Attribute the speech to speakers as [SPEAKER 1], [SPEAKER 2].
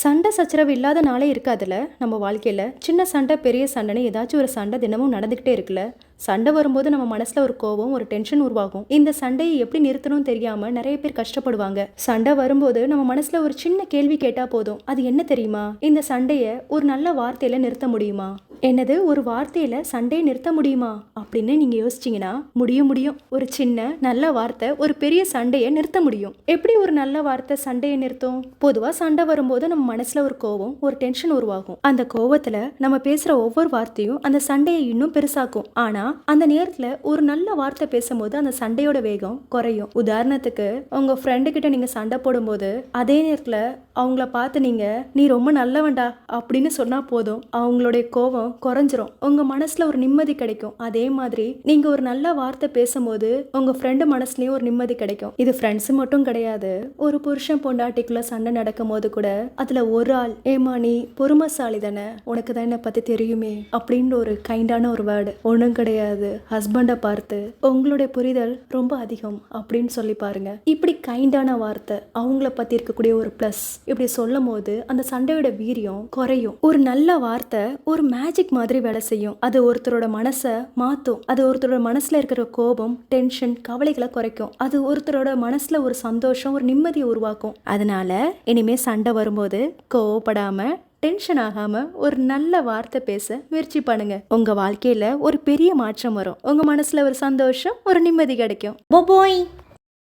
[SPEAKER 1] சண்டை சச்சரவு இல்லாத நாளே இருக்காதுல்ல நம்ம வாழ்க்கையில். சின்ன சண்டை பெரிய சண்டைன்னு ஏதாச்சும் ஒரு சண்டை தினமும் நடந்துக்கிட்டே இருக்குல்ல. சண்டை வரும்போது நம்ம மனசுல ஒரு கோவம், ஒரு டென்ஷன் உருவாகும். இந்த சண்டையை எப்படி நிறுத்தணும் தெரியாம நிறைய பேர் கஷ்டப்படுவாங்க. சண்டை வரும்போது நம்ம மனசுல ஒரு சின்ன கேள்வி கேட்டா போதும். அது என்ன தெரியுமா? இந்த சண்டையை ஒரு நல்ல வார்த்தையில நிறுத்த முடியுமா? என்னது, ஒரு வார்த்தையில சண்டையை நிறுத்த முடியுமா அப்படின்னு நீங்க யோசிச்சீங்கன்னா முடியும். ஒரு சின்ன நல்ல வார்த்தை ஒரு பெரிய சண்டையை நிறுத்த முடியும். எப்படி ஒரு நல்ல வார்த்தை சண்டையை நிறுத்தும்? பொதுவா சண்டை வரும்போது நம்ம மனசுல ஒரு கோவம், ஒரு டென்ஷன் உருவாகும். அந்த கோவத்துல நம்ம பேசுற ஒவ்வொரு வார்த்தையும் அந்த சண்டையை இன்னும் பெருசாக்கும். ஆனா அந்த நேரத்துல ஒரு நல்ல வார்த்தை பேசும்போது அந்த சண்டையோட வேகம் குறையும். உதாரணத்துக்கு, உங்க ஃப்ரெண்டு கிட்ட நீங்க சண்டை போடும்போது அதே நேரத்துல அவங்கள பார்த்து நீங்க நீ ரொம்ப நல்லவன்டா அப்படின்னு சொன்னா போதும், அவங்களுடைய கோவம் குறைஞ்சிரும். உங்க மனசுல ஒரு நிம்மதி கிடைக்கும். அதே மாதிரி நீங்க ஒரு நல்ல வார்த்தை பேசும்போது உங்க ஃப்ரெண்டு மனசுலயும் ஒரு நிம்மதி கிடைக்கும். இது ஃப்ரெண்ட்ஸ் மட்டும் கிடையாது. ஒரு புருஷன் பொண்டாட்டிக்குள்ள சண்டை நடக்கும் போது கூட அதுல ஒரு ஆள், ஏமா நீ பொறுமைசாலி தானே, உனக்கு தான் என்ன பத்தி தெரியுமே அப்படின்னு ஒரு கைண்டான ஒரு வேர்டு ஒன்றும் கிடையாது. ஹஸ்பண்டை பார்த்து உங்களுடைய புரிதல் ரொம்ப அதிகம் அப்படின்னு சொல்லி பாருங்க. இப்படி கைண்டான வார்த்தை, அவங்கள பத்தி இருக்கக்கூடிய ஒரு பிளஸ், இப்படி சொல்லும் போது அந்த சண்டையோட வீரியம் குறையும். ஒரு நல்ல வார்த்தை ஒரு மேஜிக் மாதிரி வேலை செய்யும். அது ஒருத்தரோட மனசை மாத்தும். அது ஒருத்தரோட மனசுல இருக்கிற கோபம், டென்ஷன், கவலைகளை குறைக்கும். அது ஒருத்தரோட மனசுல ஒரு சந்தோஷம், ஒரு நிம்மதியை உருவாக்கும். அதனால இனிமே சண்டை வரும்போது கோவப்படாம, டென்ஷன் ஆகாம ஒரு நல்ல வார்த்தை பேச முயற்சி பண்ணுங்க. உங்க வாழ்க்கையில ஒரு பெரிய மாற்றம் வரும். உங்க மனசுல ஒரு சந்தோஷம், ஒரு நிம்மதி கிடைக்கும்.
[SPEAKER 2] போய்